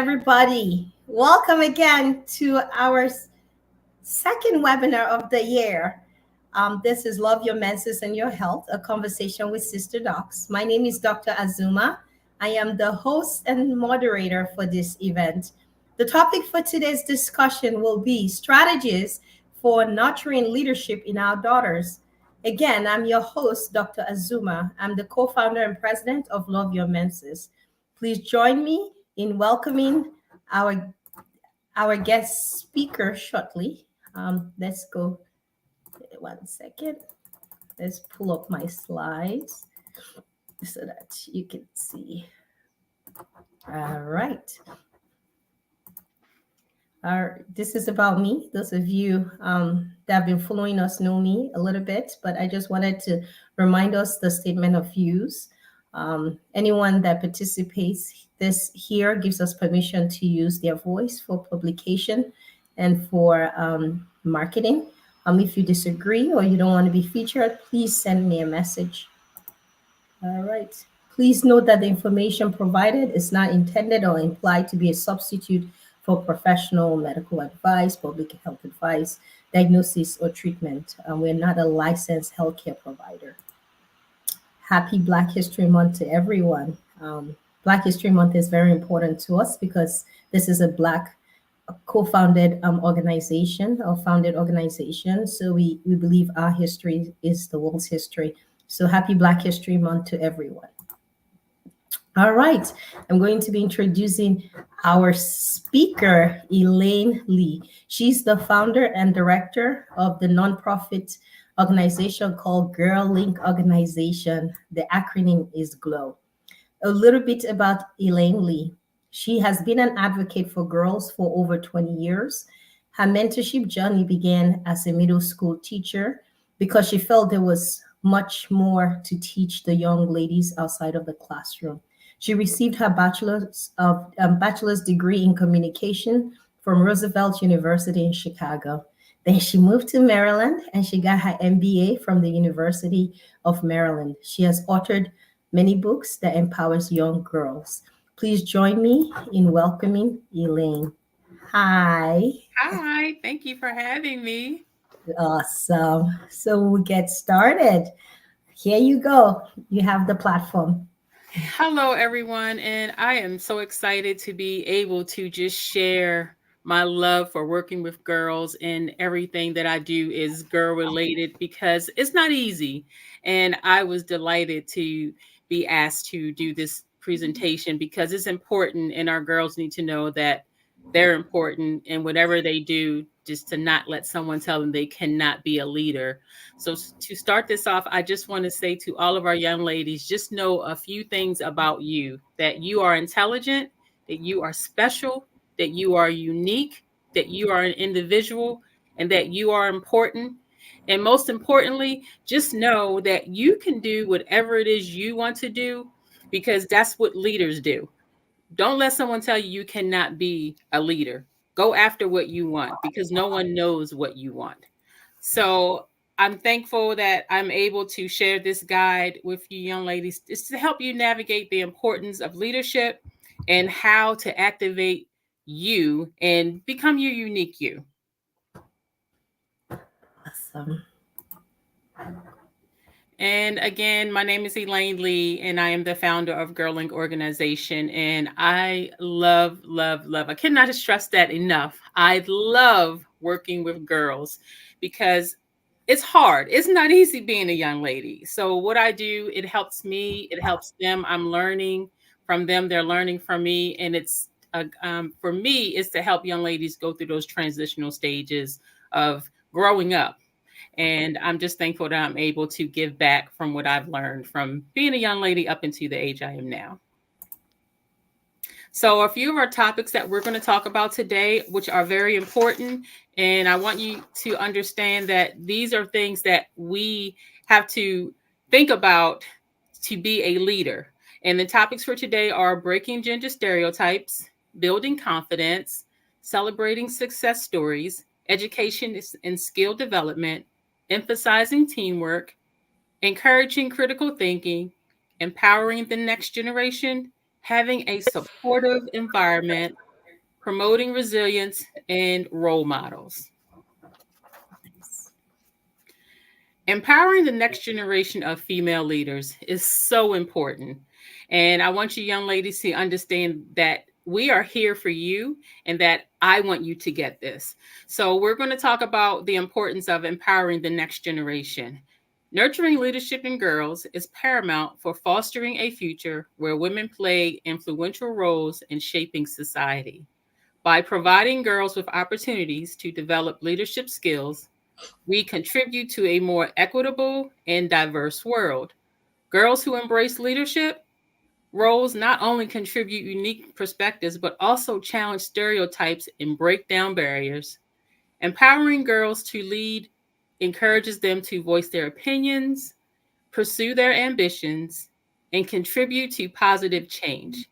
everybody. Welcome again to our second webinar of the year. This is Love Your Menses and Your Health, a conversation with Sister Docs. My name is Dr. Azuma. I am the host and moderator for this event. The topic for today's discussion will be strategies for nurturing leadership in our daughters. Again, I'm your host, Dr. Azuma. I'm the co founder and president of Love Your Menses. Please join me in welcoming our our guest speaker shortly. Let's go 1 second. Let's pull up my slides so that you can see. All right. This is about me. Those of you that have been following us know me a little bit, but I just wanted to remind us the statement of views. Anyone that participates this here gives us permission to use their voice for publication and for marketing. If you disagree or you don't want to be featured, please send me a message. All right. Please note that the information provided is not intended or implied to be a substitute for professional medical advice, public health advice, diagnosis, or treatment. We're not a licensed healthcare provider. Happy Black History Month to everyone. Black History Month is very important to us because this is a Black co-founded organization or founded organization. So we believe our history is the world's history. So happy Black History Month to everyone. All right, I'm going to be introducing our speaker, Elaine Lee. She's the founder and director of the nonprofit organization called Girl Link Organization. The acronym is GLOW. A little bit about Elaine Lee. She has been an advocate for girls for over 20 years. Her mentorship journey began as a middle school teacher because she felt there was much more to teach the young ladies outside of the classroom. She received her bachelor's degree in communication from Roosevelt University in Chicago. Then she moved to Maryland and she got her MBA from the University of Maryland. She has authored many books that empowers young girls. Please join me in welcoming Elaine. Hi. Hi, thank you for having me. Awesome. So we'll get started. Here you go. You have the platform. Hello, everyone, and I am so excited to be able to just share my love for working with girls, and everything that I do is girl related because it's not easy. And I was delighted to be asked to do this presentation because it's important, and our girls need to know that they're important, and whatever they do, just to not let someone tell them they cannot be a leader. So to start this off, I just want to say to all of our young ladies, just know a few things about you, that you are intelligent, that you are special, that you are unique, that you are an individual, and that you are important. And most importantly, just know that you can do whatever it is you want to do because that's what leaders do. Don't let someone tell you you cannot be a leader. Go after what you want because no one knows what you want. So I'm thankful that I'm able to share this guide with you young ladies just to help you navigate the importance of leadership and how to activate you and become your unique you. Awesome. And again, my name is Elaine Lee, and I am the founder of Girl Link Organization. And I love, love, love. I cannot stress that enough. I love working with girls because it's hard. It's not easy being a young lady. So what I do, it helps me. It helps them. I'm learning from them. They're learning from me, and it's for me is to help young ladies go through those transitional stages of growing up. And I'm just thankful that I'm able to give back from what I've learned from being a young lady up into the age I am now. So a few of our topics that we're going to talk about today, which are very important. And I want you to understand that these are things that we have to think about to be a leader. And the topics for today are breaking gender stereotypes, building confidence, celebrating success stories, education and skill development, emphasizing teamwork, encouraging critical thinking, empowering the next generation, having a supportive environment, promoting resilience, and role models. Empowering the next generation of female leaders is so important. And I want you young ladies to understand that we are here for you and that I want you to get this. So, we're going to talk about the importance of empowering the next generation. Nurturing leadership in girls is paramount for fostering a future where women play influential roles in shaping society. By providing girls with opportunities to develop leadership skills, we contribute to a more equitable and diverse world. Girls who embrace leadership roles not only contribute unique perspectives, but also challenge stereotypes and break down barriers. Empowering girls to lead encourages them to voice their opinions, pursue their ambitions, and contribute to positive change.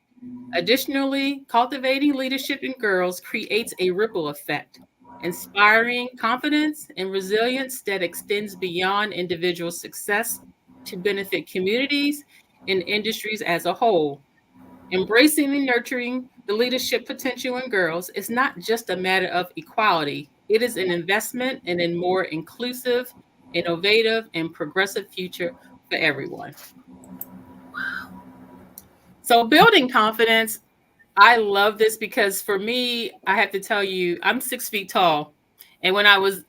Additionally, cultivating leadership in girls creates a ripple effect, inspiring confidence and resilience that extends beyond individual success to benefit communities and industries as a whole. Embracing and nurturing the leadership potential in girls is not just a matter of equality, it is an investment in a more inclusive, innovative, and progressive future for everyone. So, building confidence, I love this because for me, I have to tell you, I'm 6 feet tall. And when I was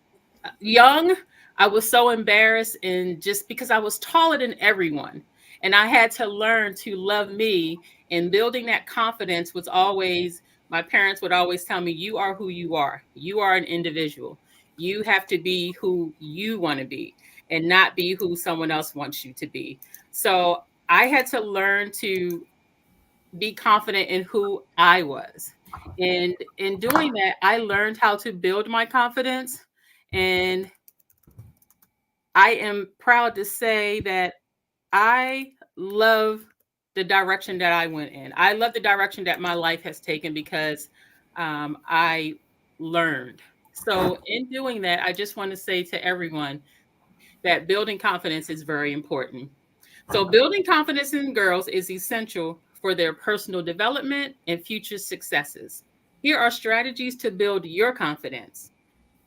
young, I was so embarrassed, and just because I was taller than everyone. And I had to learn to love me, and building that confidence was always, my parents would always tell me, you are who you are. You are an individual. You have to be who you want to be and not be who someone else wants you to be. So I had to learn to be confident in who I was. And in doing that, I learned how to build my confidence. And I am proud to say that I love the direction that I went in. I love the direction that my life has taken because I learned. So, in doing that, I just want to say to everyone that building confidence is very important. So, building confidence in girls is essential for their personal development and future successes. Here are strategies to build your confidence.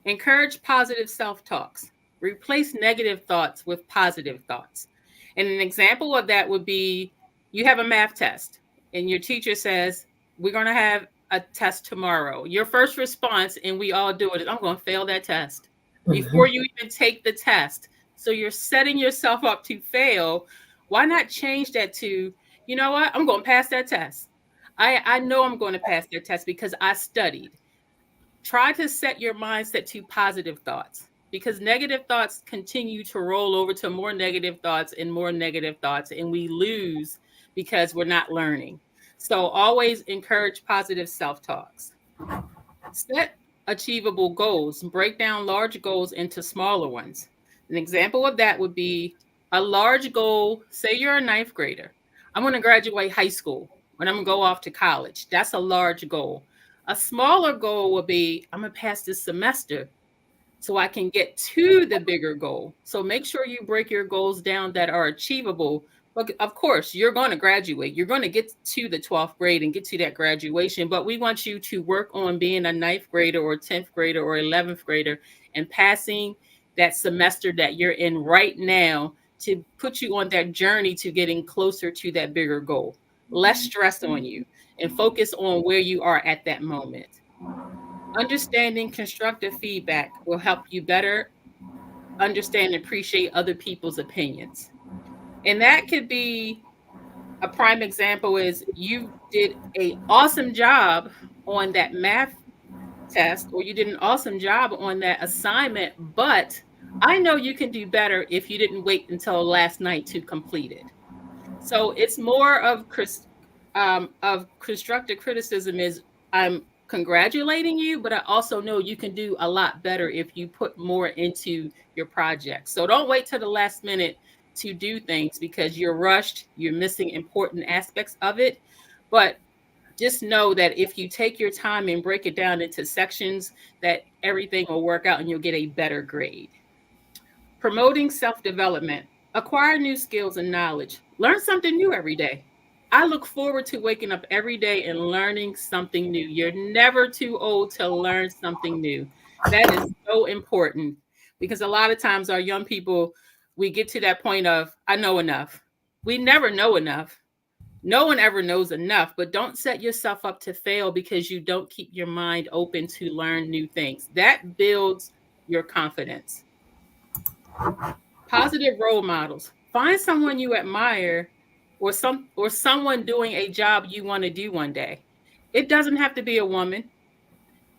Encourage positive self talks. Replace negative thoughts with positive thoughts. And an example of that would be you have a math test, and your teacher says, we're going to have a test tomorrow. Your first response, and we all do it, is, I'm going to fail that test before Mhm. you even take the test. So you're setting yourself up to fail. Why not change that to, you know what? I'm going to pass that test. I know I'm going to pass that test because I studied. Try to set your mindset to positive thoughts because negative thoughts continue to roll over to more negative thoughts and more negative thoughts, and we lose because we're not learning. So always encourage positive self talks. Set achievable goals. Break down large goals into smaller ones. An example of that would be a large goal. Say you're a ninth grader. I'm going to graduate high school when I'm going to go off to college. That's a large goal. A smaller goal would be I'm going to pass this semester so I can get to the bigger goal. So make sure you break your goals down that are achievable. But of course, you're going to graduate. You're going to get to the 12th grade and get to that graduation. But we want you to work on being a ninth grader or 10th grader or 11th grader and passing that semester that you're in right now to put you on that journey to getting closer to that bigger goal. Less stress on you and focus on where you are at that moment. Understanding constructive feedback will help you better understand and appreciate other people's opinions. And that could be a prime example is you did a awesome job on that math test or you did an awesome job on that assignment, but I know you can do better if you didn't wait until last night to complete it. So it's more of constructive criticism is I'm congratulating you, but I also know you can do a lot better if you put more into your project. So don't wait till the last minute to do things because you're rushed, you're missing important aspects of it. But just know that if you take your time and break it down into sections, that everything will work out and you'll get a better grade. Promoting self development. Acquire new skills and knowledge. Learn something new every day. I look forward to waking up every day and learning something new. You're never too old to learn something new. That is so important because a lot of times our young people, we get to that point of, I know enough. We never know enough. No one ever knows enough, but don't set yourself up to fail because you don't keep your mind open to learn new things. That builds your confidence. Positive role models. Find someone you admire or someone doing a job you want to do one day. It doesn't have to be a woman.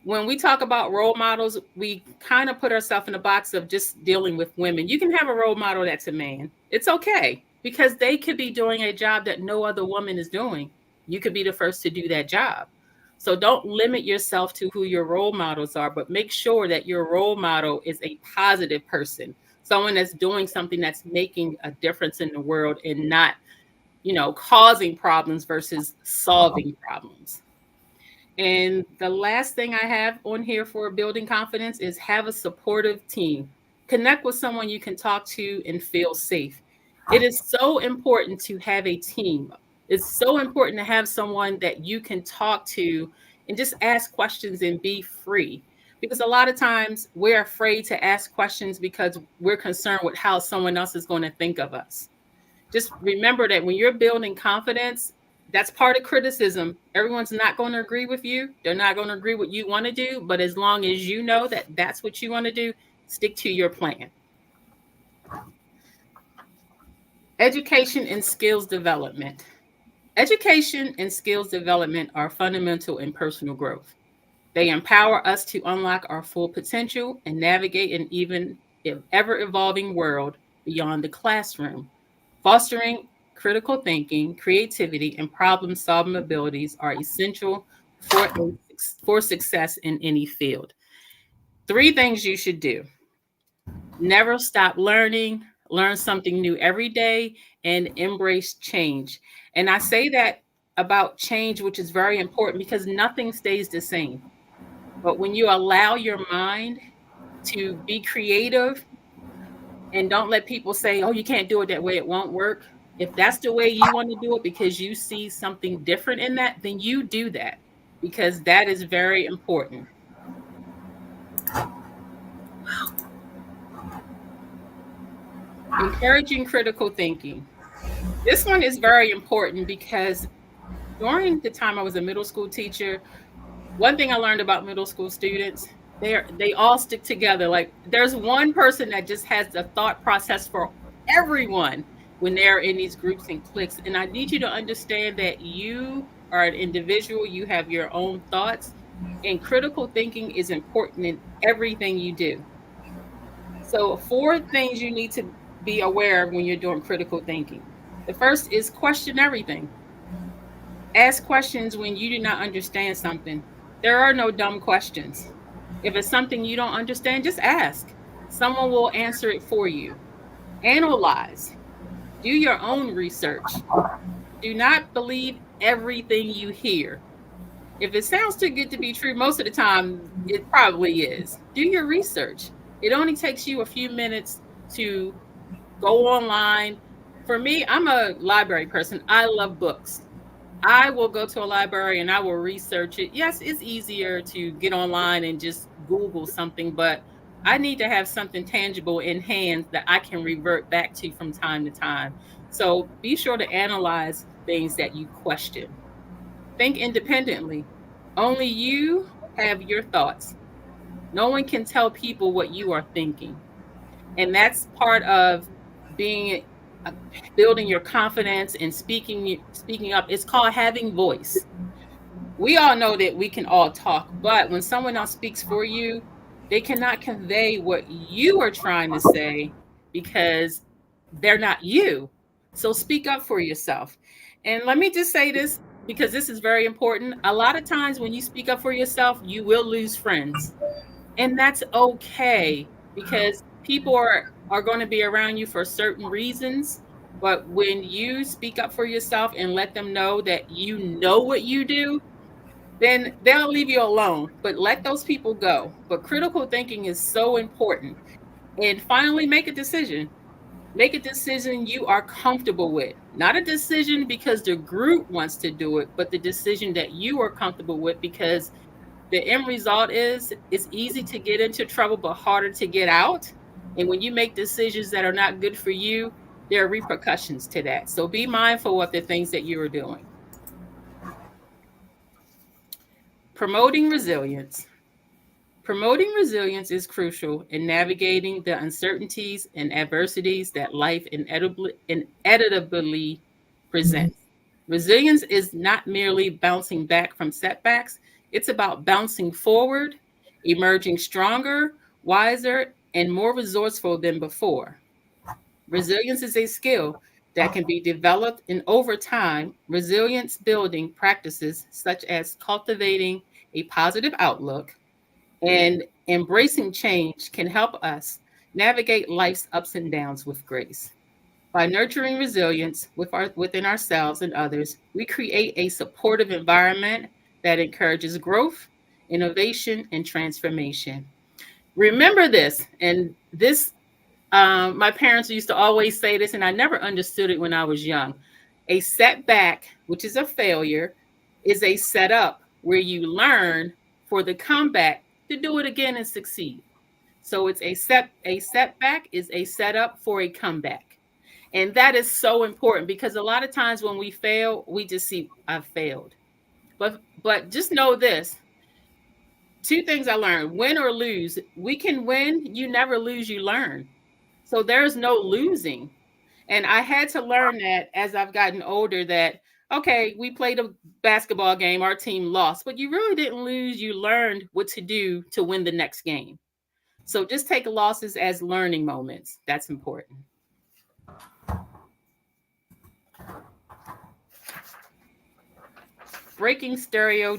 When we talk about role models, we kind of put ourselves in a box of just dealing with women. You can have a role model that's a man. It's okay because they could be doing a job that no other woman is doing. You could be the first to do that job. So don't limit yourself to who your role models are, but make sure that your role model is a positive person, someone that's doing something that's making a difference in the world and not, causing problems versus solving problems. And the last thing I have on here for building confidence is have a supportive team. Connect with someone you can talk to and feel safe. It is so important to have a team. It's so important to have someone that you can talk to and just ask questions and be free. Because a lot of times we're afraid to ask questions because we're concerned with how someone else is going to think of us. Just remember that when you're building confidence, that's part of criticism. Everyone's not going to agree with you. They're not going to agree what you want to do. But as long as you know that that's what you want to do, stick to your plan. Education and skills development. Education and skills development are fundamental in personal growth. They empower us to unlock our full potential and navigate an even ever evolving world beyond the classroom. Fostering critical thinking, creativity, and problem solving abilities are essential for success in any field. Three things you should do: never stop learning, learn something new every day, and embrace change. And I say that about change, which is very important because nothing stays the same. But when you allow your mind to be creative and don't let people say, oh, you can't do it that way, it won't work. If that's the way you want to do it because you see something different in that, then you do that because that is very important. Encouraging critical thinking. This one is very important because during the time I was a middle school teacher, one thing I learned about middle school students, they all stick together. Like there's one person that just has the thought process for everyone when they're in these groups and cliques. And I need you to understand that you are an individual, you have your own thoughts, and critical thinking is important in everything you do. So, four things you need to be aware of when you're doing critical thinking. The first is question everything. Ask questions when you do not understand something. There are no dumb questions. If it's something you don't understand, just ask. Someone will answer it for you. Analyze. Do your own research. Do not believe everything you hear. If it sounds too good to be true, most of the time it probably is. Do your research. It only takes you a few minutes to go online. For me, I'm a library person. I love books. I will go to a library and I will research it. Yes, it's easier to get online and just Google something, but I need to have something tangible in hands that I can revert back to from time to time. So be sure to analyze things that you question. Think independently. Only you have your thoughts. No one can tell people what you are thinking. And that's part of being uh, building your confidence and speaking up. It's called having voice. We all know that we can all talk, but when someone else speaks for you, they cannot convey what you are trying to say because they're not you. So speak up for yourself. And let me just say this because this is very important. A lot of times when you speak up for yourself, you will lose friends. And that's okay because people are going to be around you for certain reasons. But when you speak up for yourself and let them know that you know what you do, then they'll leave you alone. But let those people go. But critical thinking is so important. And finally, make a decision. Make a decision you are comfortable with. Not a decision because the group wants to do it, but the decision that you are comfortable with, because the end result is it's easy to get into trouble, but harder to get out. And when you make decisions that are not good for you, there are repercussions to that. So be mindful of the things that you are doing. Promoting resilience. Promoting resilience is crucial in navigating the uncertainties and adversities that life inevitably Mhm. presents. Resilience is not merely bouncing back from setbacks, it's about bouncing forward, emerging stronger, wiser, and more resourceful than before. Resilience is a skill that can be developed, and over time, resilience building practices such as cultivating a positive outlook and embracing change can help us navigate life's ups and downs with grace. By nurturing resilience within ourselves and others, we create a supportive environment that encourages growth, innovation, and transformation. Remember this, and this, my parents used to always say this, and I never understood it when I was young. A setback, which is a failure, is a setup where you learn for the comeback to do it again and succeed. So it's a setback is a setup for a comeback. And that is so important because a lot of times when we fail, we just see I failed. But just know this, two things I learned: win or lose. We can win, you never lose, you learn. So there's no losing. And I had to learn that as I've gotten older that, okay, we played a basketball game, our team lost, but you really didn't lose. You learned what to do to win the next game. So just take losses as learning moments. That's important. Breaking stereo.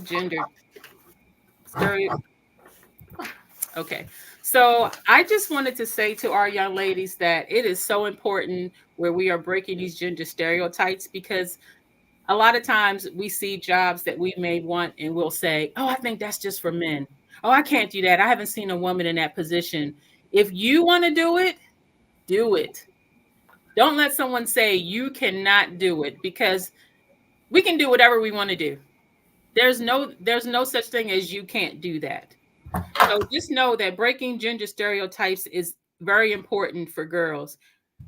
Okay. So I just wanted to say to our young ladies that it is so important where we are breaking these gender stereotypes, because a lot of times we see jobs that we may want and we'll say, oh, I think that's just for men. Oh, I can't do that. I haven't seen a woman in that position. If you want to do it, do it. Don't let someone say you cannot do it, because we can do whatever we want to do. There's no such thing as you can't do that. So just know that breaking gender stereotypes is very important for girls.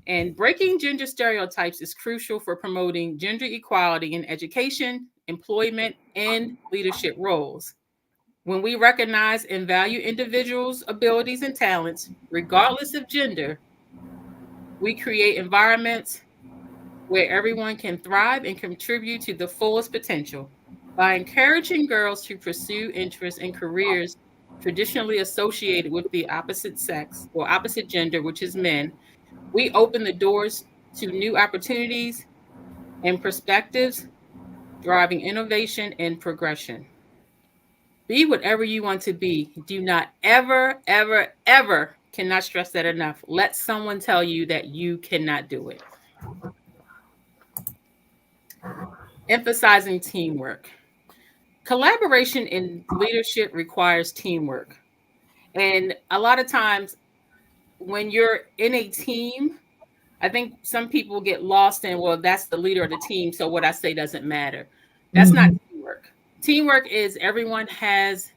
And breaking gender stereotypes is crucial for promoting gender equality in education, employment, and leadership roles. When we recognize and value individuals' abilities and talents, regardless of gender, we create environments where everyone can thrive and contribute to the fullest potential. By encouraging girls to pursue interests and careers traditionally associated with the opposite sex or opposite gender, which is men, we open the doors to new opportunities and perspectives, driving innovation and progression. Be whatever you want to be. Do not ever, ever, ever, cannot stress that enough, let someone tell you that you cannot do it. Emphasizing teamwork. Collaboration in leadership requires teamwork. And a lot of times when you're in a team, I think some people get lost in, well, that's the leader of the team, so what I say doesn't matter. That's not Mhm. teamwork. Teamwork is everyone has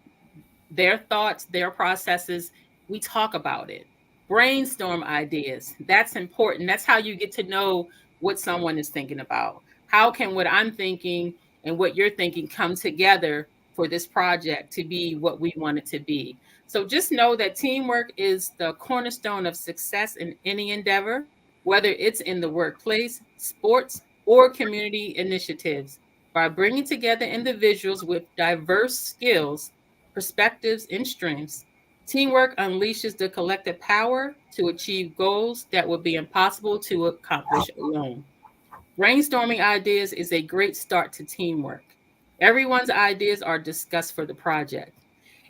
their thoughts, their processes. We talk about it, brainstorm ideas. That's important. That's how you get to know what someone is thinking about. How can what I'm thinking and what you're thinking come together for this project to be what we want it to be? So just know that teamwork is the cornerstone of success in any endeavor, whether it's in the workplace, sports, or community initiatives. By bringing together individuals with diverse skills, perspectives, and strengths, teamwork unleashes the collective power to achieve goals that would be impossible to accomplish alone. Brainstorming ideas is a great start to teamwork. Everyone's ideas are discussed for the project.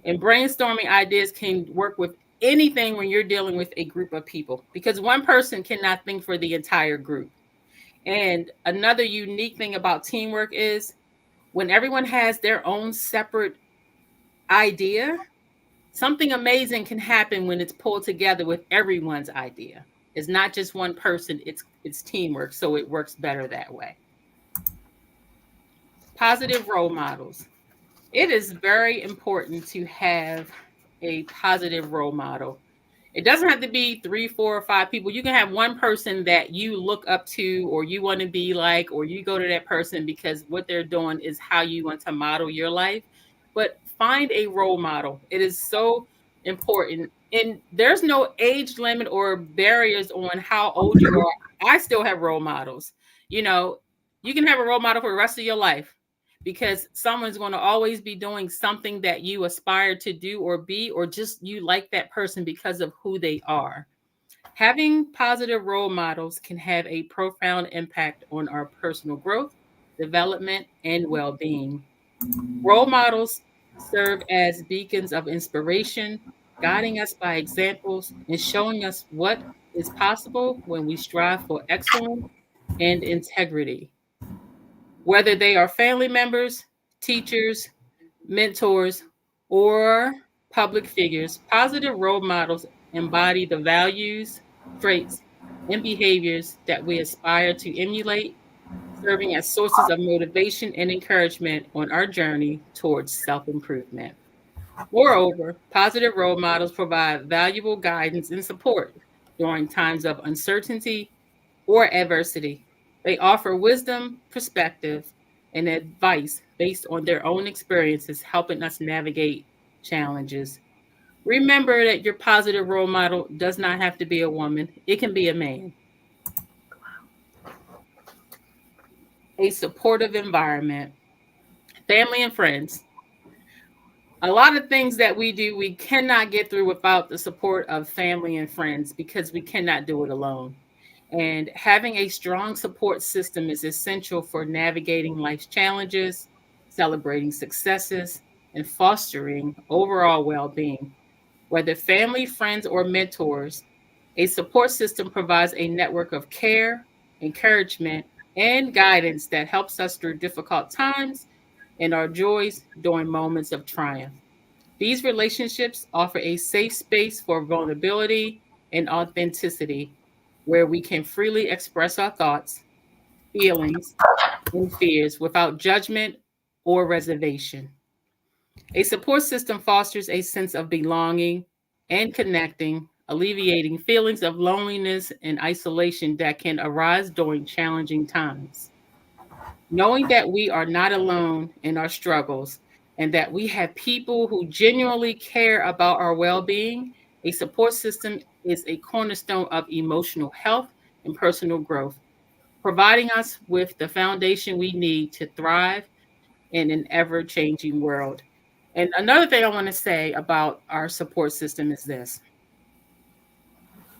And brainstorming ideas can work with anything when you're dealing with a group of people, because one person cannot think for the entire group. And another unique thing about teamwork is when everyone has their own separate idea, something amazing can happen when it's pulled together with everyone's idea. It's not just one person, it's teamwork, so it works better that way. Positive role models. It is very important to have a positive role model. It doesn't have to be three, four, or five people. You can have one person that you look up to, or you want to be like, or you go to that person because what they're doing is how you want to model your life. But find a role model. It is so important. And there's no age limit or barriers on how old you are. I still have role models. You know, you can have a role model for the rest of your life because someone's going to always be doing something that you aspire to do or be, or just you like that person because of who they are. Having positive role models can have a profound impact on our personal growth, development, and well being. Role models serve as beacons of inspiration, guiding us by examples and showing us what is possible when we strive for excellence and integrity. Whether they are family members, teachers, mentors, or public figures, positive role models embody the values, traits, and behaviors that we aspire to emulate, serving as sources of motivation and encouragement on our journey towards self improvement. Moreover, positive role models provide valuable guidance and support during times of uncertainty or adversity. They offer wisdom, perspective, and advice based on their own experiences, helping us navigate challenges. Remember that your positive role model does not have to be a woman, it can be a man. A supportive environment, family and friends. A lot of things that we do, we cannot get through without the support of family and friends because we cannot do it alone. And having a strong support system is essential for navigating life's challenges, celebrating successes, and fostering overall well being. Whether family, friends, or mentors, a support system provides a network of care, encouragement, and guidance that helps us through difficult times and our joys during moments of triumph. These relationships offer a safe space for vulnerability and authenticity where we can freely express our thoughts, feelings, and fears without judgment or reservation. A support system fosters a sense of belonging and connecting, alleviating feelings of loneliness and isolation that can arise during challenging times. Knowing that we are not alone in our struggles and that we have people who genuinely care about our well being, a support system is a cornerstone of emotional health and personal growth, providing us with the foundation we need to thrive in an ever changing world. And another thing I want to say about our support system is this: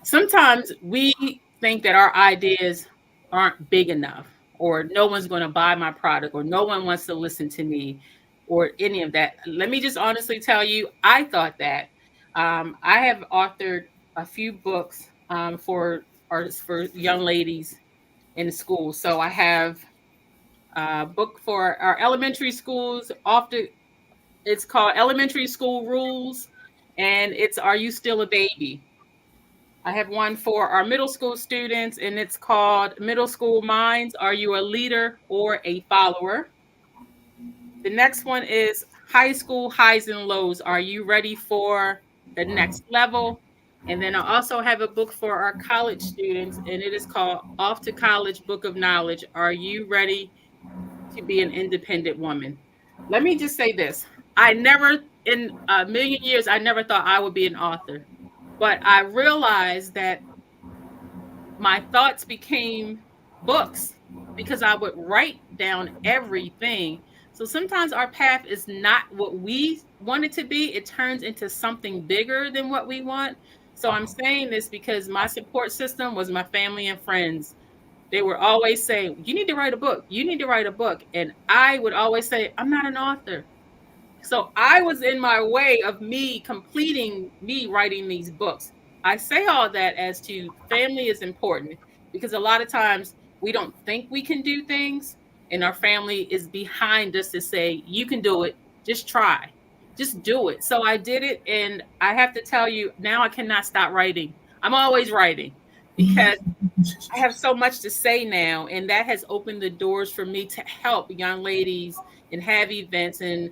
sometimes we think that our ideas aren't big enough, or no one's going to buy my product, or no one wants to listen to me, or any of that. Let me just honestly tell you, I thought that. I have authored a few books for artists, for young ladies in school. So I have a book for our elementary schools. Often it's called Elementary School Rules, and it's Are You Still a Baby? I have one for our middle school students, and it's called Middle School Minds. Are you a leader or a follower? The next one is High School Highs and Lows. Are you ready for the next level? And then I also have a book for our college students, and it is called Off to College Book of Knowledge. Are you ready to be an independent woman? Let me just say this: I never, in a million years, I never thought I would be an author. But I realized that my thoughts became books because I would write down everything. So sometimes our path is not what we want it to be, it turns into something bigger than what we want. So I'm saying this because my support system was my family and friends. They were always saying, "You need to write a book. You need to write a book." And I would always say, "I'm not an author." So I was in my way of me completing me writing these books. I say all that as to family is important because a lot of times we don't think we can do things, and our family is behind us to say, "You can do it. Just try. Just do it." So I did it, and I have to tell you, now I cannot stop writing. I'm always writing. because I have so much to say now, and that has opened the doors for me to help young ladies and have events and,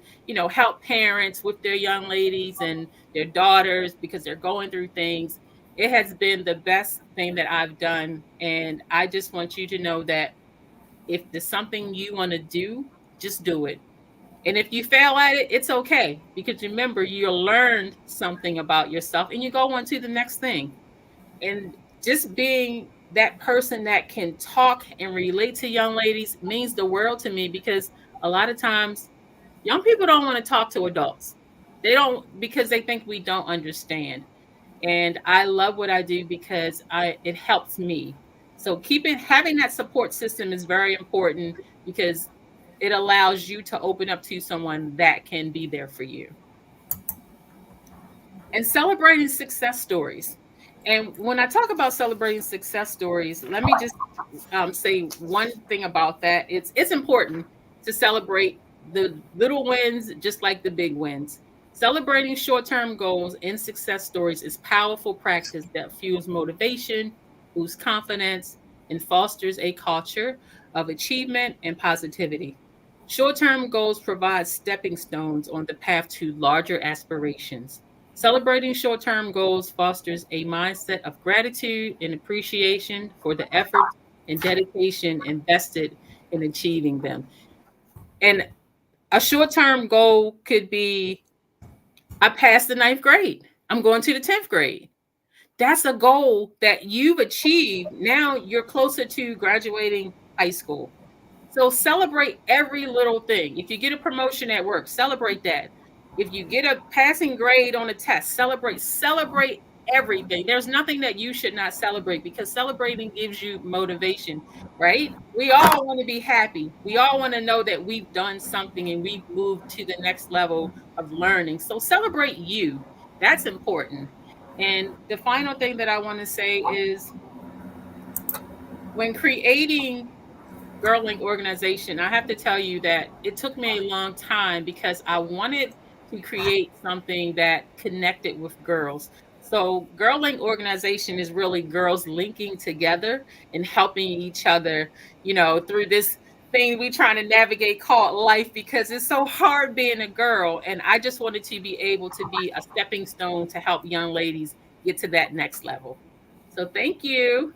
help parents with their young ladies and their daughters because they're going through things. It has been the best thing that I've done. And I just want you to know that if there's something you want to do, just do it. And if you fail at it, it's okay because remember, you learned something about yourself and you go on to the next thing. And just being that person that can talk and relate to young ladies means the world to me because a lot of times young people don't want to talk to adults. They don't because they think we don't understand. And I love what I do because I it helps me. So keeping having that support system is very important because it allows you to open up to someone that can be there for you. And celebrating success stories. And when I talk about celebrating success stories, let me just say one thing about that. It's important to celebrate the little wins just like the big wins. Celebrating short-term goals and success stories is powerful practice that fuels motivation, boosts confidence, and fosters a culture of achievement and positivity. Short-term goals provide stepping stones on the path to larger aspirations. Celebrating short term goals fosters a mindset of gratitude and appreciation for the effort and dedication invested in achieving them. And a short term goal could be I passed the ninth grade, I'm going to the 10th grade. That's a goal that you've achieved. Now you're closer to graduating high school. So celebrate every little thing. If you get a promotion at work, celebrate that. If you get a passing grade on a test, celebrate everything. There's nothing that you should not celebrate because celebrating gives you motivation, right? We all want to be happy. We all want to know that we've done something and we've moved to the next level of learning. So celebrate you. That's important. And the final thing that I want to say is when creating girling organization, I have to tell you that it took me a long time because I wanted to create something that connected with girls. So, girling organization is really girls linking together and helping each other, through this thing we trying to navigate called life because it's so hard being a girl. And I just wanted to be able to be a stepping stone to help young ladies get to that next level. So, thank you.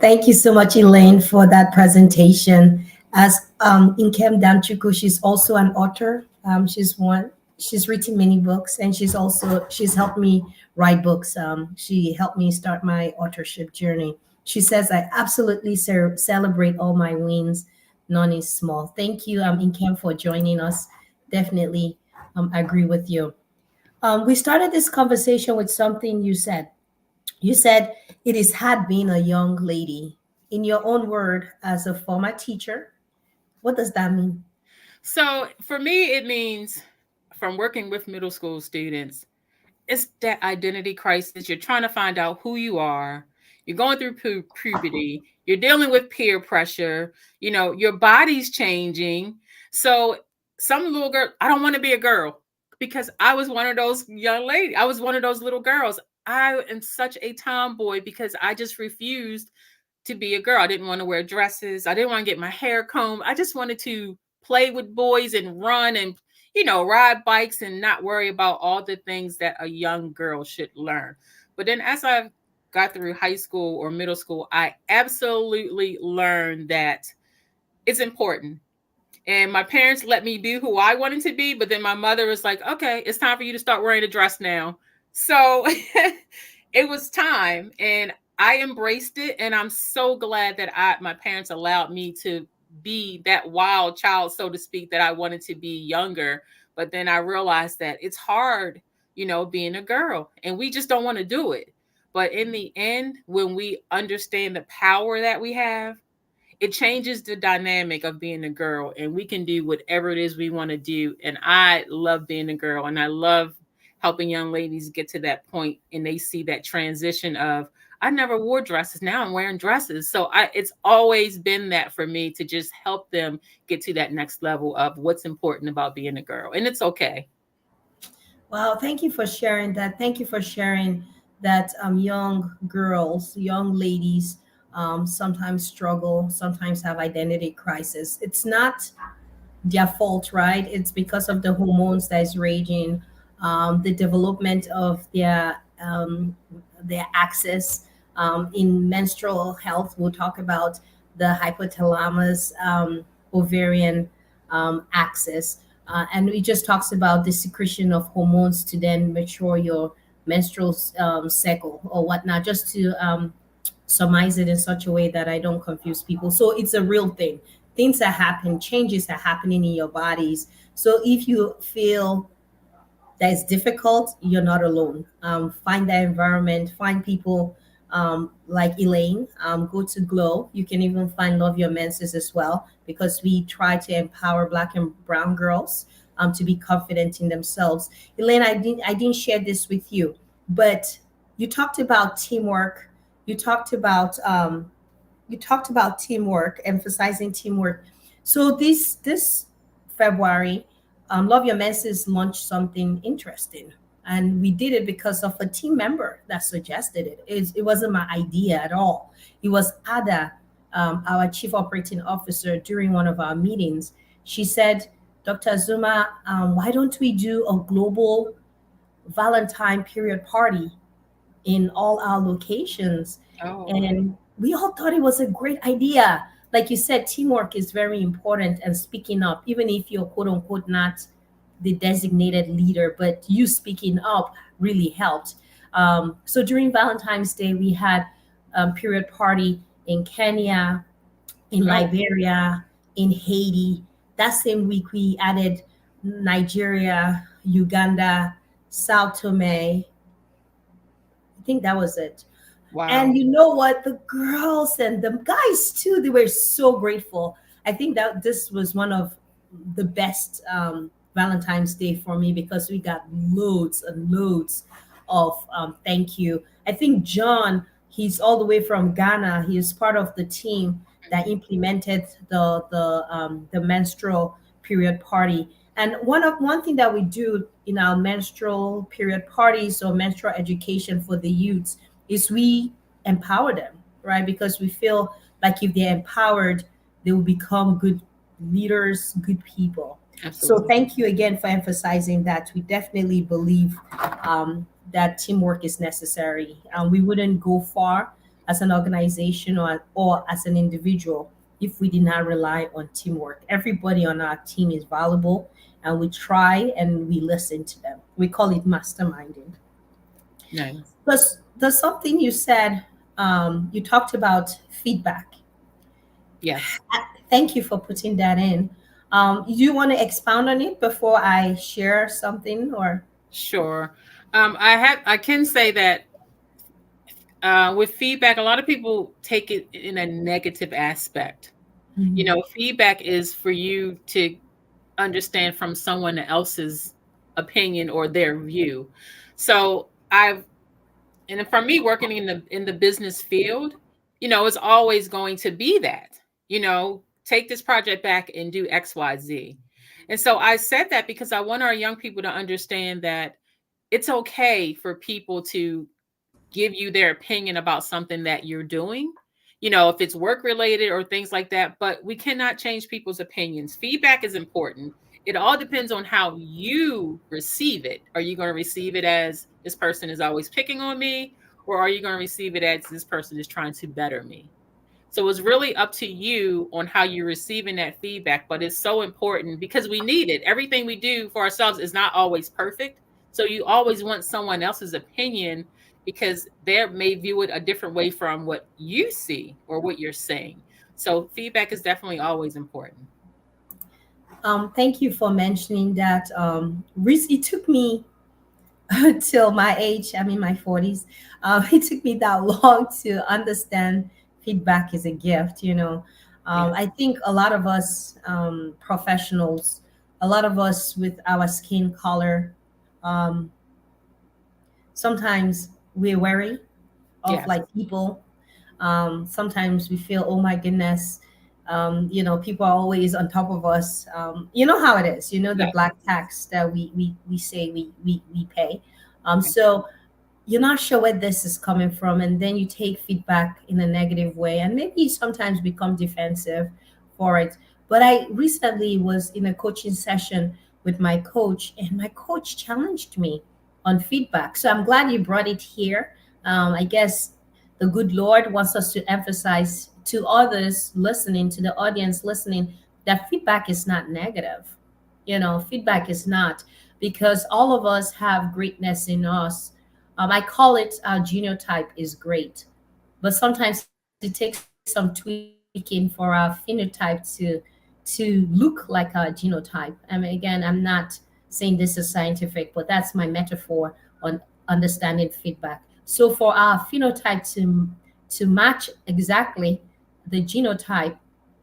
Thank you so much, Elaine, for that presentation. As Inkem Damchuku, she's also an author. She's written many books, and she's helped me write books. She helped me start my authorship journey. She says I absolutely celebrate all my wins. None is small. Thank you, Inkem, for joining us. Definitely, agree with you. We started this conversation with something you said. You said it is hard being a young lady. In your own word, as a former teacher, what does that mean? So, for me, it means from working with middle school students, it's that identity crisis. You're trying to find out who you are. You're going through puberty. You're dealing with peer pressure. Your body's changing. So some little girl, I don't want to be a girl because I was one of those young ladies. I was one of those little girls. I am such a tomboy because I just refused to be a girl. I didn't want to wear dresses. I didn't want to get my hair combed. I just wanted to play with boys and run and ride bikes and not worry about all the things that a young girl should learn. But then as I got through high school or middle school, I absolutely learned that it's important. And my parents let me be who I wanted to be, but then my mother was like, okay, it's time for you to start wearing a dress now. So it was time and I embraced it. And I'm so glad that my parents allowed me to be that wild child, so to speak, that I wanted to be younger. But then I realized that it's hard, being a girl and we just don't want to do it. But in the end, when we understand the power that we have, it changes the dynamic of being a girl and we can do whatever it is we want to do. And I love being a girl and I love helping young ladies get to that point and they see that transition of I never wore dresses, now I'm wearing dresses. So it's always been that for me to just help them get to that next level of what's important about being a girl, and it's okay. Well, thank you for sharing that. Thank you for sharing that young girls, young ladies, sometimes struggle, sometimes have identity crisis. It's not their fault, right? It's because of the hormones that is raging, the development of their axis in menstrual health. We'll talk about the hypothalamus, ovarian axis, and it just talks about the secretion of hormones to then mature your menstrual cycle or whatnot. Just to surmise it in such a way that I don't confuse people. So it's a real thing. Things that happen, changes are happening in your bodies. So if you feel that is difficult, you're not alone. Find that environment, find people like Elaine, go to Glow. You can even find Love Your Menses as well, because we try to empower Black and Brown girls to be confident in themselves. Elaine, I didn't share this with you, but you talked about teamwork. You talked about teamwork, emphasizing teamwork. So this February, Love Your Menses launched something interesting, and we did it because of a team member that suggested it. It wasn't my idea at all. It was Ada, our chief operating officer, during one of our meetings. She said, "Dr. Zuma, why don't we do a global Valentine period party in all our locations?" Oh, And we all thought it was a great idea. Like you said, teamwork is very important, and speaking up, even if you're quote unquote not the designated leader, but you speaking up really helped. So during Valentine's Day, we had period party in Kenya, in oh, Liberia, in Haiti. That same week, we added Nigeria, Uganda, Sao Tome. I think that was it. And wow. you know what? The girls and the guys too, they were so grateful. I think that this was one of the best Valentine's Day for me, because we got loads and loads of thank you. I think John, he's all the way from Ghana. He is part of the team that Mhm. implemented the menstrual period party. And one thing that we do in our menstrual period parties or menstrual education for the youths is we empower them, right? Because we feel like if they're empowered, they will become good leaders, good people. So Absolutely. thank you again for emphasizing that. We definitely believe that teamwork is necessary. We wouldn't go far as an organization or as an individual if we did not rely on teamwork. Everybody on our team is valuable, and we try and we listen to them. We call it masterminding. Nice. Plus, there's something you said. You talked about feedback. Yes, Thank you for putting that in. You want to expound on it before I share something, or? sure. I can say that with feedback, a lot of people take it in a negative aspect. You Mhm. know, feedback is for you to understand from someone else's opinion or their view. So I've and for me working in the business field, you know, it's always going to be that, you know, take this project back and do XYZ. And so I said that because I want our young people to understand that it's okay for people to give you their opinion about something that you're doing, you know, if it's work related or things like that, but we cannot change people's opinions. Feedback is important. It all depends on how you receive it. Are you going to receive it as this person is always picking on me, or are you going to receive it as this person is trying to better me? So it's really up to you on how you're receiving that feedback, but it's so important because we need it. Everything we do for ourselves is not always perfect. So you always want someone else's opinion because they may view it a different way from what you see or what you're saying. So feedback is definitely always important. Thank you for mentioning that. It took me till my age. I'm in my 40s. It took me that long to understand feedback is a gift. Yes. I think a lot of us professionals, a lot of us with our skin color, um, sometimes we're wary of Yes. like people. Sometimes we feel, oh my goodness, people are always on top of us. You know how it is. You know the Yes. black tax that we say we pay. Okay. So you're not sure where this is coming from, and then you take feedback in a negative way, and maybe you sometimes become defensive for it. But I recently was in a coaching session with my coach, and my coach challenged me on feedback. So I'm glad you brought it here. I guess the good Lord wants us to emphasize to others listening, to the audience listening, that feedback is not negative. Feedback is not, because all of us have greatness in us. I call it our genotype is great, but sometimes it takes some tweaking for our phenotype to look like our genotype. I mean, again, I'm not saying this is scientific, but that's my metaphor on understanding feedback. So for our phenotype to match exactly the genotype,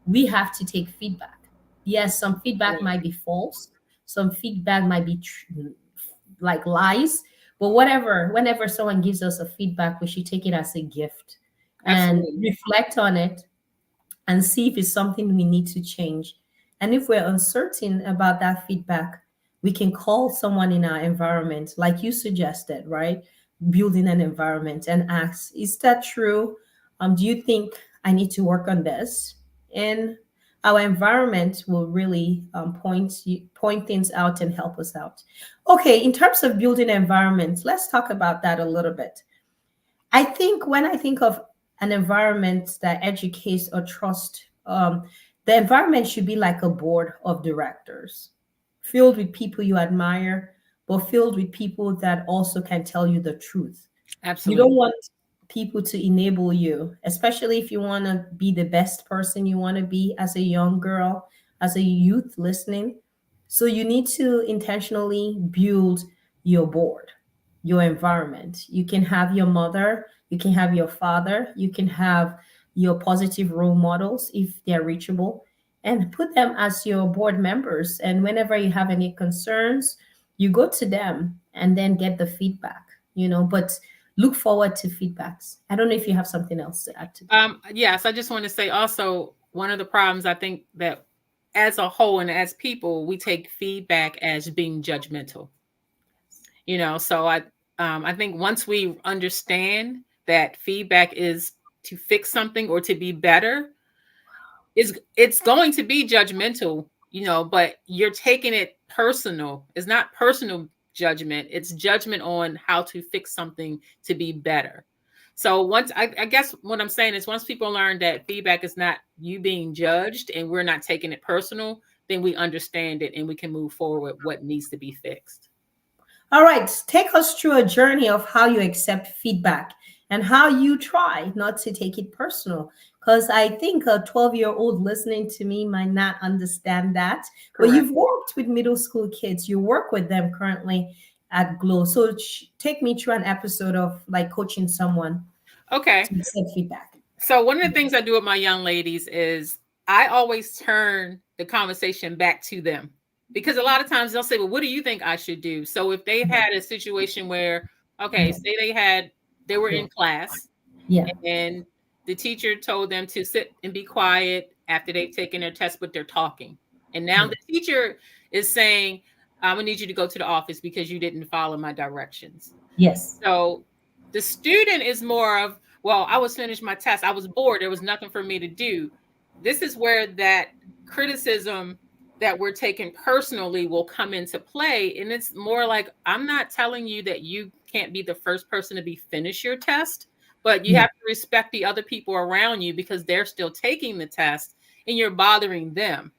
we have to take feedback. Yes, some feedback might be false, some feedback might be like lies, but whatever, whenever someone gives us a feedback, we should take it as a gift and Absolutely. reflect on it and see if it's something we need to change. And if we're uncertain about that feedback, we can call someone in our environment, like you suggested, right? Building an environment and ask, is that true? Do you think I need to work on this? And our environment will really point things out and help us out. Okay, in terms of building environments, let's talk about that a little bit. I think when I think of an environment that educates or trust, the environment should be like a board of directors, filled with people you admire, but filled with people that also can tell you the truth. You don't Absolutely. want people to enable you, especially if you want to be the best person you want to be as a young girl, as a youth listening. So you need to intentionally build your board, your environment. You can have your mother, you can have your father, you can have your positive role models if they're reachable, and put them as your board members. And whenever you have any concerns, you go to them and then get the feedback, but look forward to feedbacks. I don't know if you have something else to add to that. Yes, I just want to say also one of the problems I think that as a whole and as people, we take feedback as being judgmental. So I think once we understand that feedback is to fix something or to be better, it's going to be judgmental, but you're taking it personal. It's not personal judgment, it's judgment on how to fix something to be better. So once I guess what I'm saying is once people learn that feedback is not you being judged and we're not taking it personal, then we understand it and we can move forward what needs to be fixed. All right, take us through a journey of how you accept feedback and how you try not to take it personal. Because I think a 12-year-old listening to me might not understand that. But Correct. you've worked with middle school kids, you work with them currently at Glow. So take me through an episode of like coaching someone Okay. to accept feedback. So one of the things I do with my young ladies is I always turn the conversation back to them because a lot of times they'll say, "Well, what do you think I should do?" So if they Yeah, had a situation where, okay, yeah, say they were yeah, in class yeah, and the teacher told them to sit and be quiet after they've taken their test, but they're talking, and now yeah. the teacher is saying, "I'm gonna need you to go to the office because you didn't follow my directions." Yes. So the student is more of, well, I was finished my test. I was bored. There was nothing for me to do. This is where that criticism that we're taking personally will come into play. And it's more like, I'm not telling you that you can't be the first person to be finish your test, but you Yeah, have to respect the other people around you because they're still taking the test and you're bothering them.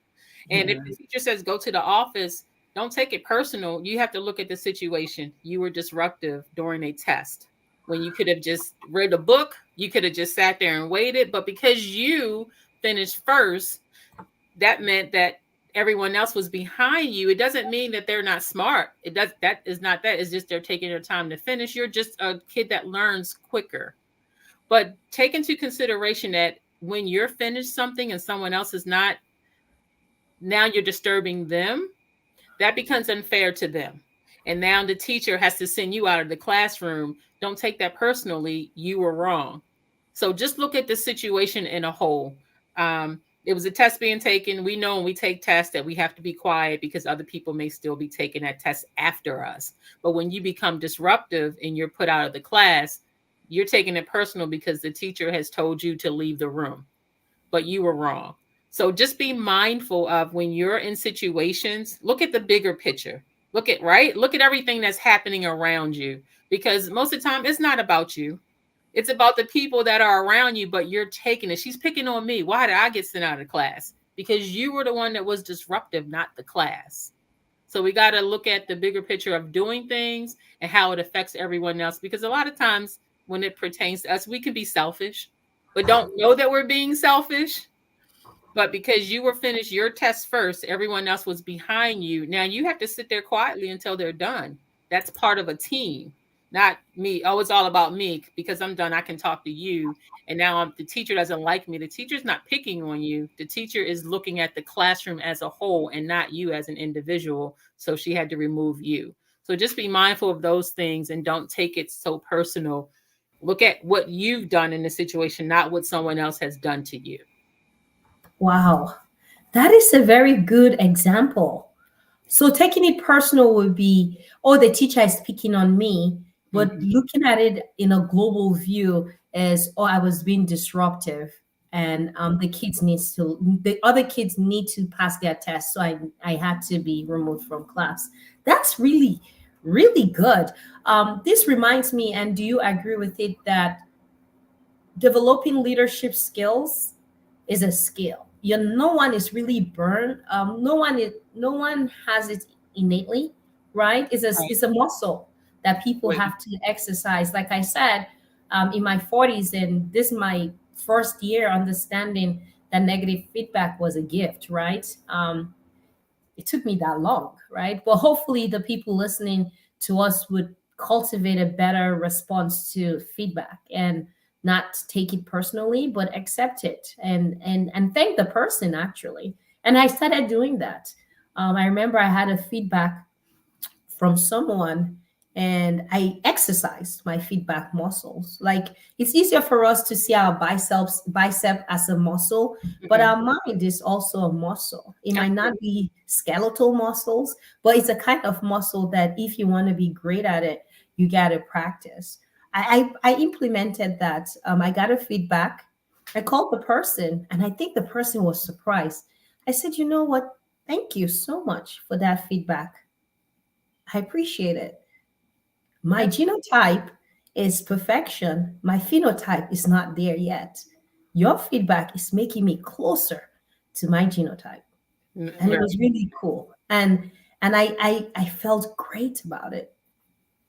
And if yeah, the teacher says go to the office, don't take it personal. You have to look at the situation. You were disruptive during a test when you could have just read a book, you could have just sat there and waited. But because you finished first, that meant that everyone else was behind you. It doesn't mean that they're not smart. It does that is not that. It's just they're taking their time to finish. You're just a kid that learns quicker. But take into consideration that when you're finished something and someone else is not, now you're disturbing them, that becomes unfair to them. And now the teacher has to send you out of the classroom. Don't take that personally. You were wrong. So just look at the situation in a whole. It was a test being taken. We know when we take tests that we have to be quiet because other people may still be taking that test after us. But when you become disruptive and you're put out of the class, you're taking it personal because the teacher has told you to leave the room, but you were wrong. So just be mindful of when you're in situations, look at the bigger picture. Look at, right? Look at everything that's happening around you because most of the time it's not about you. It's about the people that are around you, but you're taking it. She's picking on me. Why did I get sent out of class? Because you were the one that was disruptive, not the class. So we got to look at the bigger picture of doing things and how it affects everyone else. Because a lot of times when it pertains to us, we can be selfish, but don't know that we're being selfish. But because you were finished your test first, everyone else was behind you. Now you have to sit there quietly until they're done. That's part of a team, not me. Oh, it's all about me because I'm done. I can talk to you. And now the teacher doesn't like me. The teacher's not picking on you. The teacher is looking at the classroom as a whole and not you as an individual. So she had to remove you. So just be mindful of those things and don't take it so personal. Look at what you've done in the situation, not what someone else has done to you. Wow. That is a very good example. So taking it personal would be, oh, the teacher is picking on me, but Mhm. looking at it in a global view as, oh, I was being disruptive, and the other kids need to pass their test, so I had to be removed from class. That's really, really good. This reminds me, and do you agree with it that developing leadership skills is a skill? No one is really born. No one has it innately, right? Right. It's a muscle that people Wait. have to exercise. Like I said, in my 40s, and this is my first year understanding that negative feedback was a gift, right? It took me that long, right? But hopefully, the people listening to us would cultivate a better response to feedback and not take it personally, but accept it and thank the person actually. And I started doing that. I remember I had a feedback from someone, and I exercised my feedback muscles. Like, it's easier for us to see our bicep as a muscle, but Mhm. our mind is also a muscle. It might not Absolutely. be skeletal muscles, but it's a kind of muscle that if you want to be great at it, you got to practice. I implemented that. I got a feedback. I called the person, and I think the person was surprised. I said, you know what? Thank you so much for that feedback. I appreciate it. My That's genotype is perfection. My phenotype is not there yet. Your feedback is making me closer to my genotype. And it very. was really cool. And I felt great about it.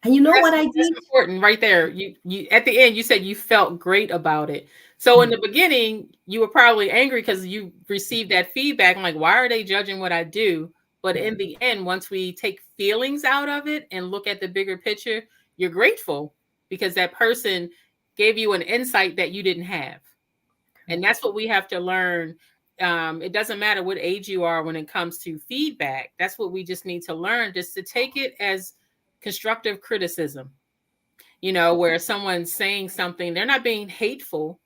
And you know what I That's did? important right there. You at the end you said you felt great about it. So in Yeah, the beginning, you were probably angry because you received that feedback. I'm like, why are they judging what I do? But yeah, in the end, once we take feelings out of it and look at the bigger picture, you're grateful because that person gave you an insight that you didn't have. And that's correct. what we have to learn. It doesn't matter what age you are when it comes to feedback. That's what we just need to learn, just to take it as constructive criticism. Where someone's saying something, they're not being hateful.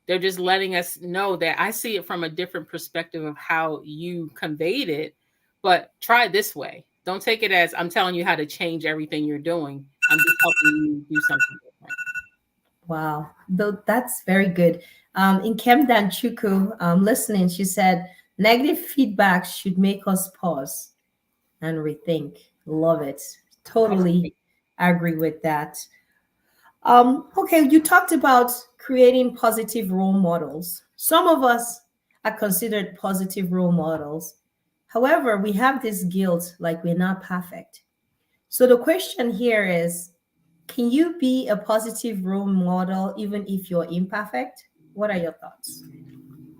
They're just letting us know that I see it from a different perspective of how you conveyed it. But try this way. Don't take it as I'm telling you how to change everything you're doing. I'm just helping you do something different. Wow. Though that's very good. In Kem Danchuku, listening, she said, negative feedback should make us pause and rethink. Love it. Totally agree with that. Okay, you talked about creating positive role models. Some of us are considered positive role models. However, we have this guilt like we're not perfect. So the question here is, can you be a positive role model even if you're imperfect? What are your thoughts?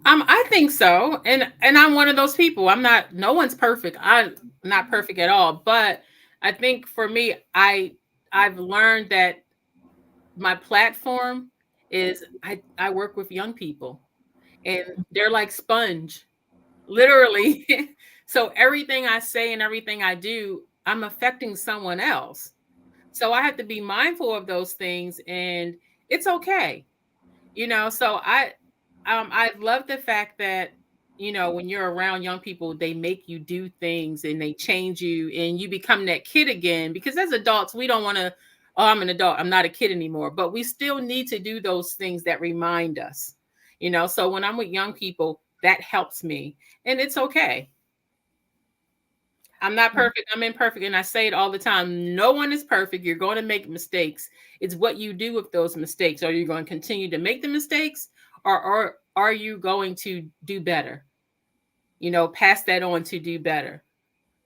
I think so, and I'm one of those people. I'm not. No one's perfect. I'm not perfect at all. But I think for me, I've learned that my platform is I work with young people, and they're like sponge, literally. So everything I say and everything I do, I'm affecting someone else. So I have to be mindful of those things, and it's okay. So I love the fact that when you're around young people, they make you do things and they change you and you become that kid again. Because as adults, we don't want to, oh, I'm an adult, I'm not a kid anymore. But we still need to do those things that remind us, So when I'm with young people, that helps me. And it's okay. I'm not perfect. I'm imperfect. And I say it all the time. No one is perfect. You're going to make mistakes. It's what you do with those mistakes. Are you going to continue to make the mistakes, or are you going to do better? Pass that on to do better.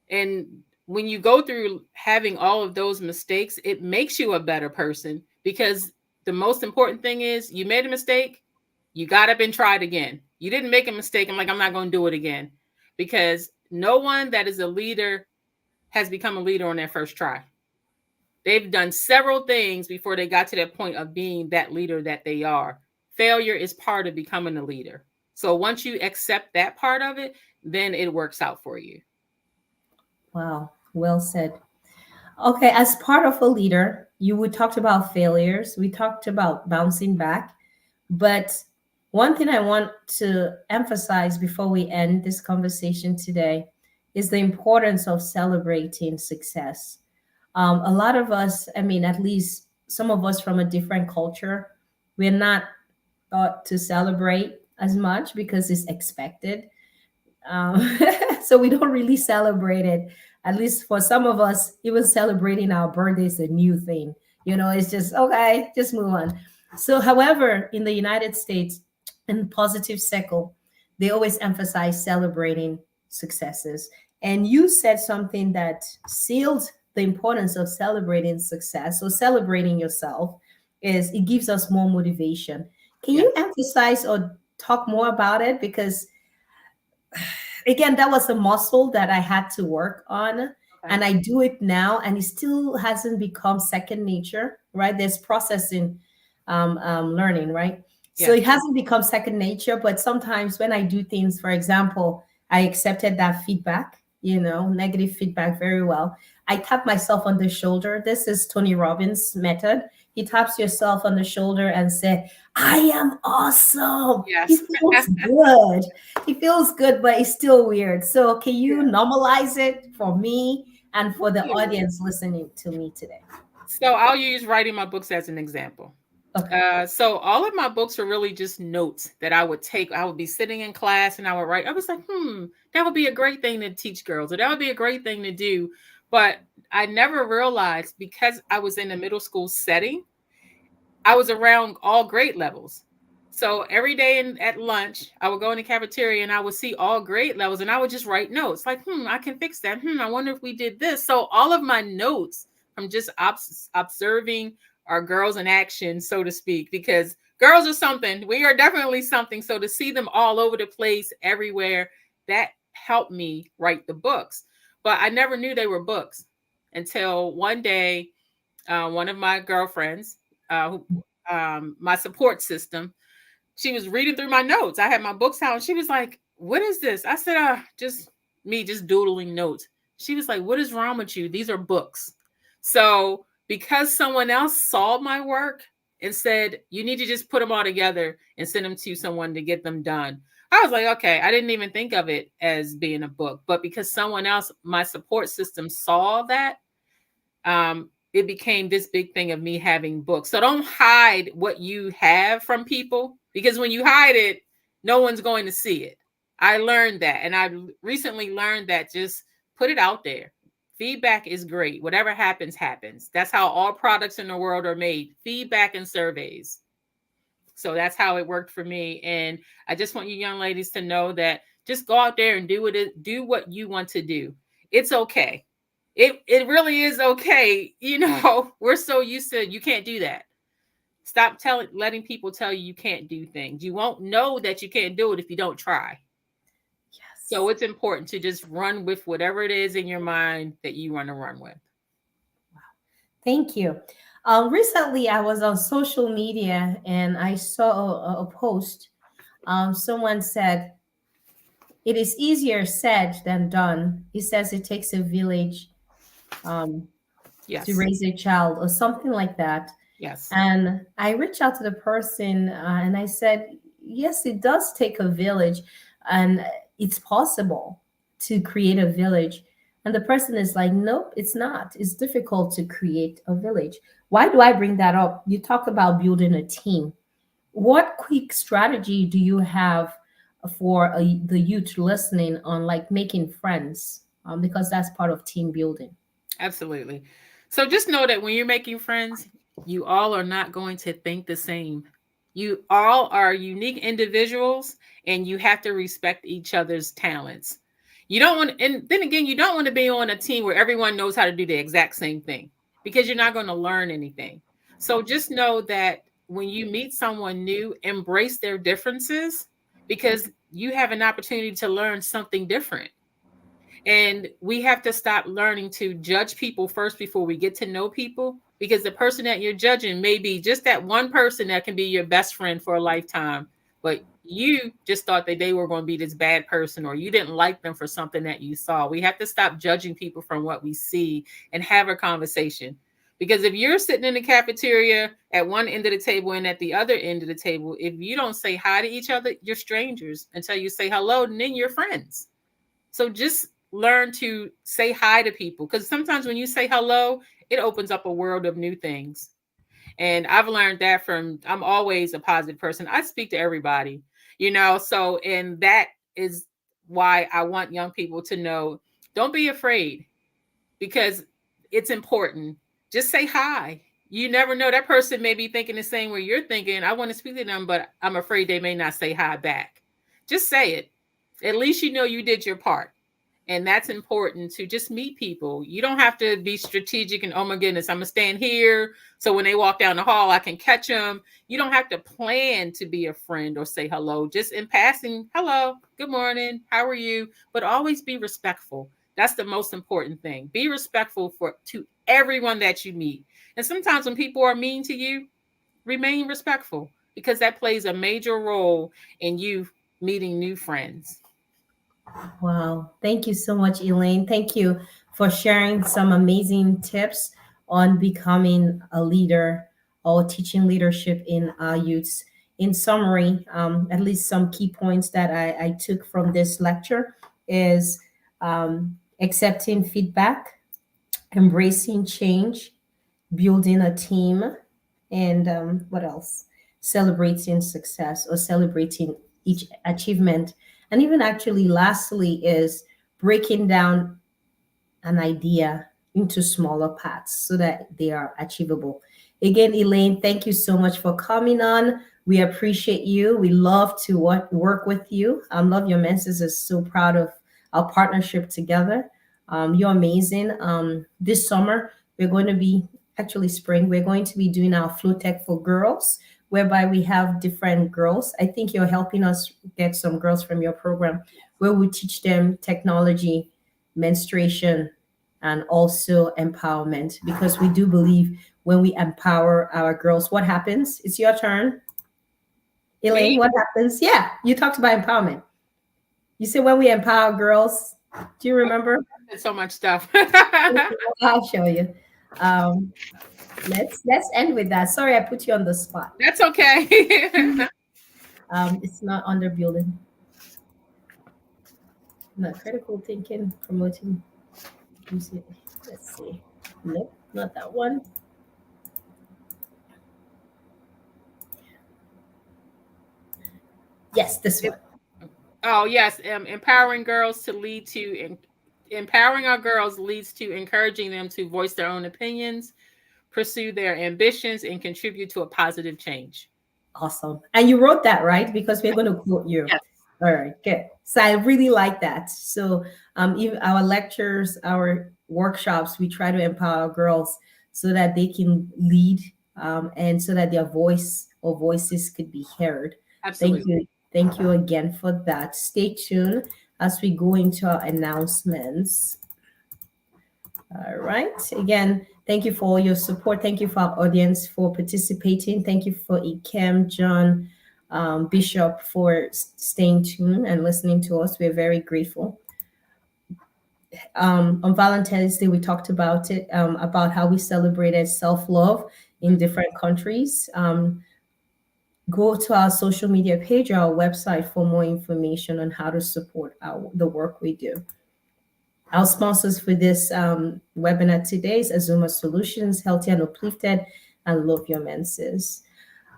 And when you go through having all of those mistakes, it makes you a better person, because the most important thing is you made a mistake, you got up and tried again. You didn't make a mistake. I'm not going to do it again, because no one that is a leader has become a leader on their first try. They've done several things before they got to that point of being that leader that they are. Failure is part of becoming a leader. So once you accept that part of it, then it works out for you. Wow, well said. Okay, as part of a leader, we talked about failures, we talked about bouncing back, but one thing I want to emphasize before we end this conversation today is the importance of celebrating success. A lot of us, I mean, at least some of us from a different culture, we're not taught to celebrate as much because it's expected. um, so we don't really celebrate it. At least for some of us, even celebrating our birthday is a new thing. It's just okay, just move on. So, however, in the United States, in positive circle, they always emphasize celebrating successes. And you said something that sealed the importance of celebrating success. So, celebrating yourself is it gives us more motivation. Can you Yes. emphasize or talk more about it? Because again, that was a muscle that I had to work on. Okay. And I do it now, and it still hasn't become second nature, right? There's processing, learning, right? So Yes. it hasn't become second nature, but sometimes when I do things, for example, I accepted that feedback, negative feedback very well. I tap myself on the shoulder. This is Tony Robbins' method. He taps yourself on the shoulder and say, I am awesome. Yes. It feels good. It feels good, but it's still weird. So, can you Yeah. normalize it for me and for the Yeah. audience listening to me today? So I'll use writing my books as an example. Okay. So all of my books are really just notes that I would take. I would be sitting in class and I would write. I was like, that would be a great thing to teach girls, or that would be a great thing to do. But I never realized, because I was in a middle school setting, I was around all grade levels. So every day at lunch, I would go in the cafeteria and I would see all grade levels and I would just write notes like, I can fix that. I wonder if we did this. So all of my notes from just observing are girls in action, so to speak, because girls are something. We are definitely something. So to see them all over the place, everywhere, that helped me write the books. But I never knew they were books until one day, one of my girlfriends, my support system, she was reading through my notes. I had my books out and she was like, "What is this?" I said, just me, just doodling notes." She was like, "What is wrong with you? These are books." So because someone else saw my work and said, "You need to just put them all together and send them to someone to get them done," I was like, okay, I didn't even think of it as being a book. But because someone else, my support system, saw that, it became this big thing of me having books. So don't hide what you have from people, because when you hide it, no one's going to see it. I learned that. And I recently learned that just put it out there. Feedback is great. Whatever happens, happens. That's how all products in the world are made: feedback and surveys. So that's how it worked for me. And I just want you young ladies to know that just go out there and do what you want to do. It's okay. It really is okay. We're so used to, you can't do that. Stop letting people tell you you can't do things. You won't know that you can't do it if you don't try. So Yes. it's important to just run with whatever it is in your mind that you want to run with. Thank you. Recently, I was on social media and I saw a post. Someone said, it is easier said than done. He says it takes a village um, to Yes. raise a child, or something like that. Yes. And I reached out to the person and I said, yes, it does take a village. and it's possible to create a village. And the person is like, nope, it's not. It's difficult to create a village. Why do I bring that up? You talk about building a team. What quick strategy do you have for the youth listening on like making friends? Because that's part of team building. Absolutely. So just know that when you're making friends, you all are not going to think the same. You all are unique individuals and you have to respect each other's talents. You don't want, and then again, you don't want to be on a team where everyone knows how to do the exact same thing because you're not going to learn anything. So just know that when you meet someone new, embrace their differences because you have an opportunity to learn something different. And we have to stop learning to judge people first before we get to know people because the person that you're judging may be just that one person that can be your best friend for a lifetime. But you just thought that they were going to be this bad person or you didn't like them for something that you saw. We have to stop judging people from what we see and have a conversation. Because if you're sitting in the cafeteria at one end of the table and at the other end of the table, if you don't say hi to each other, you're strangers until you say hello, and then you're friends. So just learn to say hi to people because sometimes when you say hello, it opens up a world of new things. And I've learned that from, I'm always a positive person. I speak to everybody, so, and that is why I want young people to know don't be afraid because it's important. Just say hi. You never know. That person may be thinking the same way you're thinking. I want to speak to them, but I'm afraid they may not say hi back. Just say it. At least you know you did your part. And that's important to just meet people. You don't have to be strategic and, oh my goodness, I'm going to stand here. So when they walk down the hall, I can catch them. You don't have to plan to be a friend or say hello. Just in passing, hello, good morning, how are you? But always be respectful. That's the most important thing. Be respectful to everyone that you meet. And sometimes when people are mean to you, remain respectful because that plays a major role in you meeting new friends. Wow. Thank you so much, Elaine. Thank you for sharing some amazing tips on becoming a leader or teaching leadership in our youths. In summary, at least some key points that I took from this lecture is accepting feedback, embracing change, building a team, and what else? Celebrating success or celebrating each achievement. And even actually, lastly, is breaking down an idea into smaller parts so that they are achievable. Again, Elaine, thank you so much for coming on. We appreciate you. We love to work with you. Love Your Menses is so proud of our partnership together. You're amazing. This summer, we're going to be, actually spring, we're going to be doing our Flow Tech for girls, whereby we have different girls. I think you're helping us get some girls from your program where we teach them technology, menstruation, and also empowerment, because we do believe when we empower our girls, what happens? It's your turn. Elaine, Me? what happens? Yeah, you talked about empowerment. You said when we empower girls, do you remember? There's so much stuff. I'll show you. Um, let's end with that. Sorry, I put you on the spot. That's okay. It's not under building. Not critical thinking, promoting. Let's see. Nope, not that one. Yes, this one. Oh, yes. Empowering girls to lead to empowering our girls leads to encouraging them to voice their own opinions, pursue their ambitions, and contribute to a positive change. Awesome. And you wrote that, right? Because we're going to quote you. Yes, All right, good. So I really like that. So even our lectures, our workshops, we try to empower girls so that they can lead, and so that their voice or voices could be heard. Thank absolutely. you. Thank you again for that. Stay tuned as we go into our announcements. All right. Again, thank you for all your support. Thank you for our audience for participating. Thank you for Ikem, John, Bishop for staying tuned and listening to us. We're very grateful. On Valentine's Day, we talked about it, about how we celebrated self love in different countries. Go to our social media page or our website for more information on how to support the work we do. Our sponsors for this webinar today is Azuma Solutions, Healthy and Uplifted, and Love Your Menses.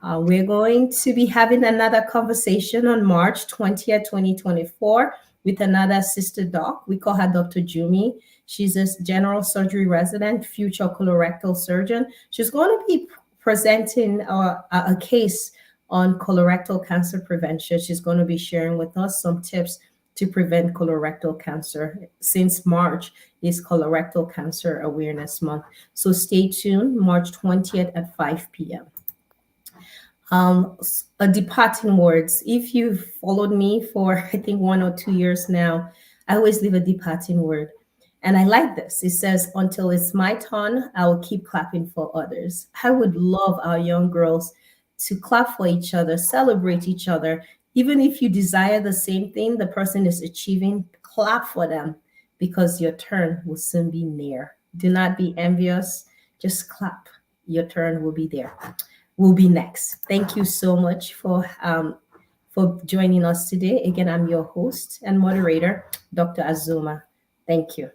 We're going to be having another conversation on March 20th, 2024 with another sister doc. We call her Dr. Jumi. She's a general surgery resident, future colorectal surgeon. She's going to be presenting a case on colorectal cancer prevention. She's going to be sharing with us some tips to prevent colorectal cancer. Since March is Colorectal Cancer Awareness Month. So stay tuned, March 20th at 5 p.m. A departing words. If you've followed me for, I think, 1 or 2 years now, I always leave a departing word. And I like this. It says, until it's my turn, I will keep clapping for others. I would love our young girls to clap for each other, celebrate each other. Even if you desire the same thing the person is achieving, clap for them because your turn will soon be near. Do not be envious. Just clap. Your turn will be there. Will be next. Thank you so much for joining us today. Again, I'm your host and moderator, Dr. Azuma. Thank you.